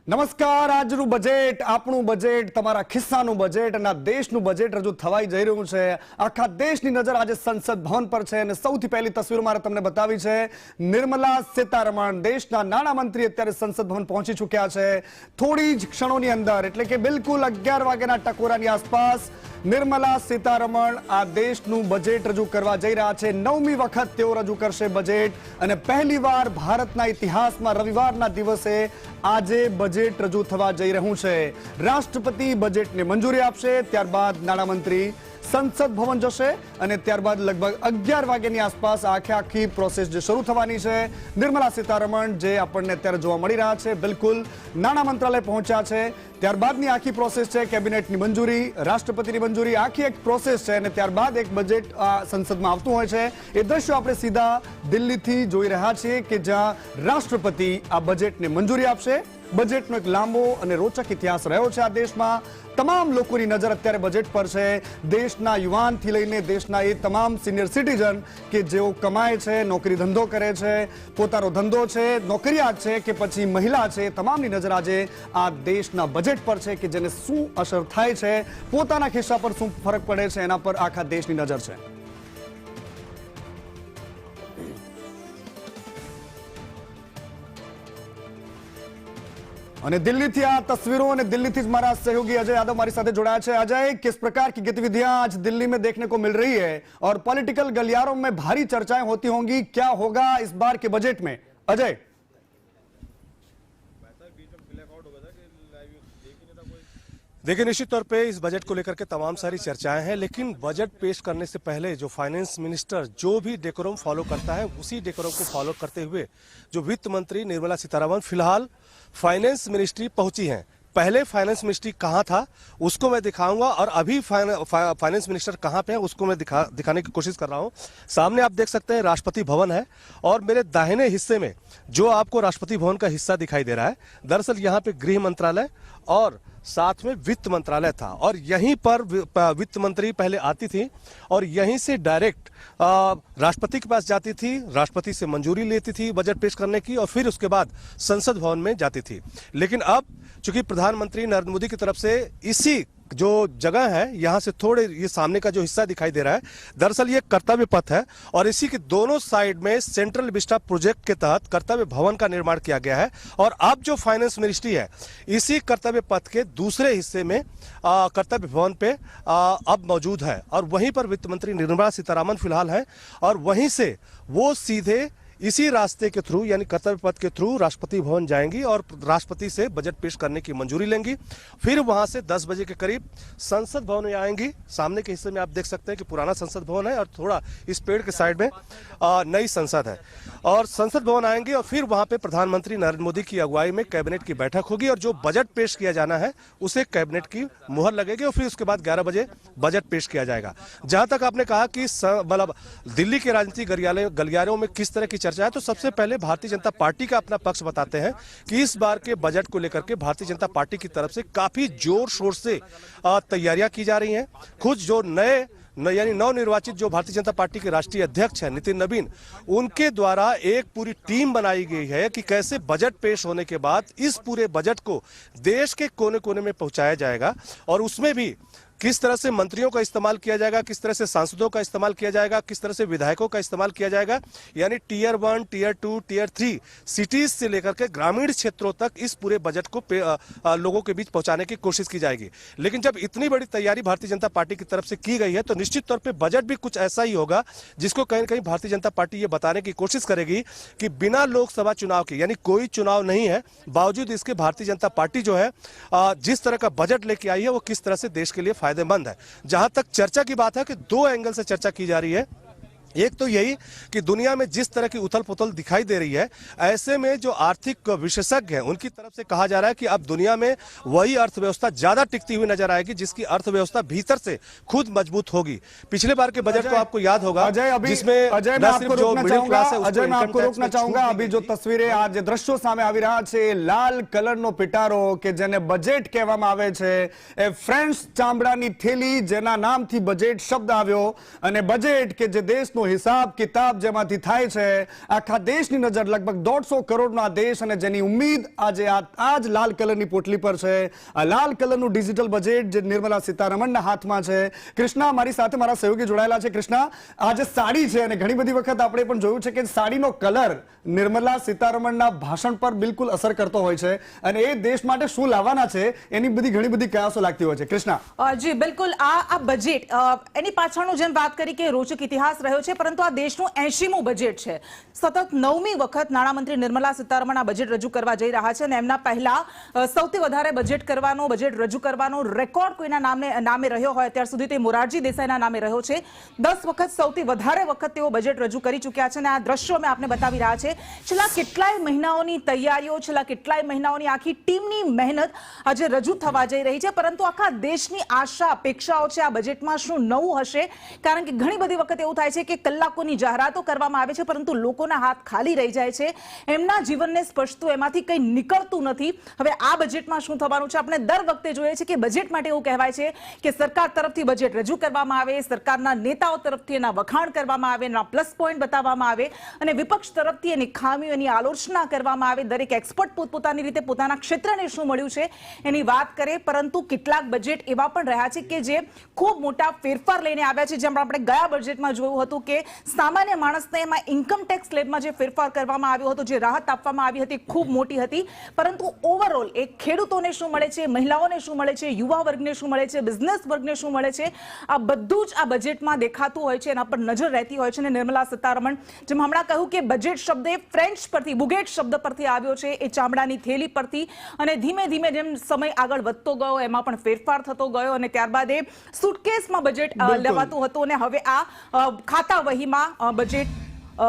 નમસ્કાર. આજનું બજેટ, આપણું બજેટ, તમારા ખિસ્સાનું બજેટ અને દેશનું બજેટ રજૂ થવાઈ જઈ રહ્યું છે. આખા દેશની નજર આજે સંસદ ભવન પર છે અને સૌથી પહેલી તસવીર મારે તમને બતાવી છે. નિર્મલા સીતારમણ, દેશના નાણામંત્રી, અત્યારે સંસદ ભવન પહોંચી ચૂક્યા છે. થોડી જ ક્ષણોની અંદર, એટલે કે બિલકુલ 11 વાગ્યાના ટકોરાની આસપાસ નિર્મલા સીતારમણ આ દેશનું બજેટ રજૂ કરવા જઈ રહ્યા છે. 9મી વખત તેઓ રજૂ કરશે બજેટ અને પહેલીવાર ભારતના ઇતિહાસમાં રવિવારના દિવસે આજે બજેટ રજૂ થવા જઈ રહ્યું છે. રાષ્ટ્રપતિ બજેટને મંજૂરી આપશે, ત્યારબાદ નાણામંત્રી સંસદ ભવન જશે અને ત્યારબાદ લગભગ 11 વાગ્યાની આસપાસ આખી પ્રોસેસ જે શરૂ થવાની છે. નિર્મલા સીતારમણ જે આપણને અત્યારે જોવા મળી રહ્યા છે, બિલકુલ નાણાં મંત્રાલય પહોંચ્યા છે. ત્યારબાદની આખી પ્રોસેસ છે, કેબિનેટની મંજૂરી, રાષ્ટ્રપતિની મંજૂરી, આખી એક પ્રોસેસ છે અને ત્યારબાદ એક બજેટ સંસદમાં આવતું હોય છે. એ દ્રશ્યો આપણે સીધા દિલ્હીથી જોઈ રહ્યા છીએ કે જ્યાં રાષ્ટ્રપતિ આ બજેટને મંજૂરી આપશે. બજેટનો એક લાંબો અને રોચક ઇતિહાસ રહ્યો છે આ દેશમાં. તમામ લોકોની નજર અત્યારે બજેટ પર છે. દેશના યુવાનથી લઈને દેશના એ તમામ સિનિયર સિટીઝન કે જેઓ કમાય છે, નોકરી ધંધો કરે છે, પોતાનો ધંધો છે, નોકરિયાત છે કે પછી મહિલા છે, તમામની નજર આજે આ દેશના બજેટ પર છે કે જેને શું અસર થાય છે, પોતાના ખિસ્સા પર શું ફરક પડે છે, એના પર આખા દેશની નજર છે. અને દિल्ली આ तस्वीरों અને દિલ્હીથી જ મારા सहयोगी अजय यादव हमारे साथ जोड़ा है. अजय, किस प्रकार की गतिविधियां आज दिल्ली में देखने को मिल रही है और पॉलिटिकल गलियारों में भारी चर्चाएं होती होंगी, क्या होगा इस बार के बजट में? अजय, देखिए, निश्चित तौर पे इस बजट को लेकर के तमाम सारी चर्चाएं हैं, लेकिन बजट पेश करने से पहले जो फाइनेंस मिनिस्टर जो भी डेकोरम फॉलो करता है उसी डेकोरम को फॉलो करते हुए जो वित्त मंत्री निर्मला सीतारमण फिलहाल फाइनेंस मिनिस्ट्री पहुंची हैं. पहले फाइनेंस मिनिस्ट्री कहां था उसको मैं दिखाऊंगा और अभी फाइनेंस मिनिस्टर कहां पे है उसको मैं दिखाने की कोशिश कर रहा हूं. सामने आप देख सकते हैं राष्ट्रपति भवन है और मेरे दाहिने हिस्से में जो आपको राष्ट्रपति भवन का हिस्सा दिखाई दे रहा है, दरअसल यहाँ पे गृह मंत्रालय और साथ में वित्त मंत्रालय था और यहीं पर वित्त मंत्री पहले आती थी और यहीं से डायरेक्ट राष्ट्रपति के पास जाती थी, राष्ट्रपति से मंजूरी लेती थी बजट पेश करने की और फिर उसके बाद संसद भवन में जाती थी. लेकिन अब चूंकि प्रधानमंत्री नरेंद्र मोदी की तरफ से इसी जो जगह है यहां से थोड़े ये सामने का जो हिस्सा दिखाई दे रहा है, दरअसल ये कर्तव्य पथ है और इसी के दोनों साइड में सेंट्रल विस्टा प्रोजेक्ट के तहत कर्तव्य भवन का निर्माण किया गया है. और अब जो फाइनेंस मिनिस्ट्री है इसी कर्तव्य पथ के दूसरे हिस्से में कर्तव्य भवन पे अब मौजूद है और वहीं पर वित्त मंत्री निर्मला सीतारमण फिलहाल है और वहीं से वो सीधे इसी रास्ते के थ्रू यानी कर्तव्य पथ के थ्रू राष्ट्रपति भवन जाएंगी और राष्ट्रपति से बजट पेश करने की मंजूरी लेंगी. फिर वहां से 10 बजे के करीब संसद भवन में आएंगी. सामने के हिस्से में आप देख सकते हैं कि पुराना संसद भवन है और थोड़ा इस पेड़ के साइड में नई संसद है और संसद भवन आएंगे और फिर वहां पे प्रधानमंत्री नरेंद्र मोदी की अगुवाई में कैबिनेट की बैठक होगी और जो बजट पेश किया जाना है उसे कैबिनेट की मुहर लगेगी और फिर उसके बाद 11 बजे बजट पेश किया जाएगा. जहां तक आपने कहा कि मतलब दिल्ली के राजनीतिक गलियारों में किस तरह की चर्चा है, तो सबसे पहले भारतीय जनता पार्टी का अपना पक्ष बताते हैं कि इस बार के बजट को लेकर के भारतीय जनता पार्टी की तरफ से काफी जोर शोर से तैयारियां की जा रही हैं. खुद जो यानी नवनिर्वाचित जो भारतीय जनता पार्टी के राष्ट्रीय अध्यक्ष हैं नितिन नवीन, उनके द्वारा एक पूरी टीम बनाई गई है कि कैसे बजट पेश होने के बाद इस पूरे बजट को देश के कोने कोने में पहुंचाया जाएगा और उसमें भी किस तरह से मंत्रियों का इस्तेमाल किया जाएगा, किस तरह से सांसदों का इस्तेमाल किया जाएगा, किस तरह से विधायकों का इस्तेमाल किया जाएगा. यानी टियर 1, टियर 2, टियर 3 सिटीज से लेकर के ग्रामीण क्षेत्रों तक इस पूरे बजट को लोगों के बीच पहुंचाने की कोशिश की जाएगी. लेकिन जब इतनी बड़ी तैयारी भारतीय जनता पार्टी की तरफ से की गई है तो निश्चित तौर पर बजट भी कुछ ऐसा ही होगा जिसको कहीं न कहीं भारतीय जनता पार्टी ये बताने की कोशिश करेगी कि बिना लोकसभा चुनाव के, यानी कोई चुनाव नहीं है, बावजूद इसके भारतीय जनता पार्टी जो है जिस तरह का बजट लेके आई है वो किस तरह से देश के लिए फायदेमंद है. जहां तक चर्चा की बात है कि 2 एंगल से चर्चा की जा रही है. एक तो यही कि दुनिया में जिस तरह की उथल पुथल दिखाई दे रही है, ऐसे में जो आर्थिक विशेषज्ञ हैं उनकी तरफ से कहा जा रहा है कि अब दुनिया में वही अर्थव्यवस्था ज्यादा टिकती हुई नजर आएगी जिसकी अर्थव्यवस्था भीतर से खुद मजबूत होगी. पिछले बार के बजट को आपको याद होगा जिसमें अजय मैं आपको रोकना चाहूंगा. अभी जो तस्वीरें आज दृश्यों साમે આવી રહ્યા છે, લાલ કલરનો પિટારો કે જેને બજેટ કહેવામાં આવે છે, એ ફ્રેન્ચ ચામડાની થેલી જેના નામથી બજેટ શબ્દ આવ્યો અને બજેટ કે જે દેશનો બજેટનો હિસાબ કિતાબ જેમાંથી થાય છે, આખા દેશની નજર લગભગ 150 કરોડનો આ દેશ અને જેની ઉમ્મીદ આજે આ જ લાલ કલરની પોટલી પર છે. આ લાલ કલરનું ડિજિટલ બજેટ જે નિર્મલા સીતારમણના હાથમાં છે. કૃષ્ણા મારી સાથે મારા સહયોગી જોડાયેલા છે. કૃષ્ણા, આ જે સાડી છે અને ઘણી બધી વખત આપણે પણ જોયું છે કે સાડીનો કલર નિર્મલા સીતારમણના ભાષણ પર બિલકુલ અસર કરતો હોય છે અને એ દેશ માટે શું લાવવાના છે એની ઘણી બધી કયાસો લાગતી હોય છે. કૃષ્ણા જી બિલકુલ, આ બજેટ એની પાછળનું જેમ વાત કરી કે રોચક ઇતિહાસ રહ્યો છે, પરંતુ આ દેશનું 80મું બજેટ છે. સતત 9મી વખત નાણામંત્રી નિર્મલા સીતારમણ આ બજેટ રજૂ કરવા જઈ રહ્યા છે અને એમના પહેલા સૌથી વધારે બજેટ રજૂ કરવાનો રેકોર્ડ કોઈના નામે રહ્યો હોય અત્યાર સુધી તે મોરારજી દેસાઈના નામે રહ્યો છે. 10 વખત સૌથી વધારે વખત તેઓ બજેટ રજૂ કરી ચૂક્યા છે અને આ દ્રશ્યો અમે આપને બતાવી રહ્યા છે. છેલ્લા કેટલાય મહિનાઓની તૈયારીઓ, છેલ્લા કેટલાય મહિનાઓની આખી ટીમની મહેનત આજે રજૂ થવા જઈ રહી છે, પરંતુ આખા દેશની આશા અપેક્ષાઓ છે આ બજેટમાં શું નવું હશે. કારણ કે ઘણી બધી વખત એવું થાય છે કે કલાકોની જાહેરાતો કરવામાં આવે છે પરંતુ લોકોના હાથ ખાલી રહી જાય છે, એમના જીવનને સ્પર્શતું એમાંથી કંઈ નીકળતું નથી. હવે આ બજેટમાં શું થવાનું છે આપણે દર વખતે જોઈએ છે કે બજેટ માટે એવું કહેવાય છે કે સરકાર તરફથી બજેટ રજૂ કરવામાં આવે, સરકારના નેતાઓ તરફથી એના વખાણ કરવામાં આવે, એના પ્લસ પોઈન્ટ બતાવવામાં આવે અને વિપક્ષ તરફથી એની ખામીઓ, એની આલોચના કરવામાં આવે. દરેક એક્સપર્ટ પોતપોતાની રીતે પોતાના ક્ષેત્રને શું મળ્યું છે એની વાત કરે, પરંતુ કેટલાક બજેટ એવા પણ રહ્યા છે કે જે ખૂબ મોટા ફેરફાર લઈને આવ્યા છે. જેમ આપણે ગયા બજેટમાં જોયું હતું કે સામાન્ય માણસને એમાં ઇન્કમ ટેક્સ સ્લેબમાં જે ફેરફાર કરવામાં આવ્યો હતો, જે રાહત આપવામાં આવી હતી ખૂબ મોટી હતી, પરંતુ ઓવરઓલ એ ખેડૂતોને શું મળે છે, મહિલાઓને શું મળે છે, યુવા વર્ગને શું મળે છે, બિઝનેસ વર્ગને શું મળે છે, આ બધું જ આ બજેટમાં દેખાતું હોય છે, એના પર નજર રહેતી હોય છે. અને નિર્મલા સીતારમણ જેમ હમણાં કહ્યું કે બજેટ શબ્દ એ ફ્રેન્ચ પરથી, બુગેટ શબ્દ પરથી આવ્યો છે, એ ચામડાની થેલી પરથી, અને ધીમે ધીમે જેમ સમય આગળ વધતો ગયો એમાં પણ ફેરફાર થતો ગયો અને ત્યારબાદ એ સુટકેસમાં બજેટ લેવાતું હતું અને હવે આ ખાતા વહીમાં બજેટ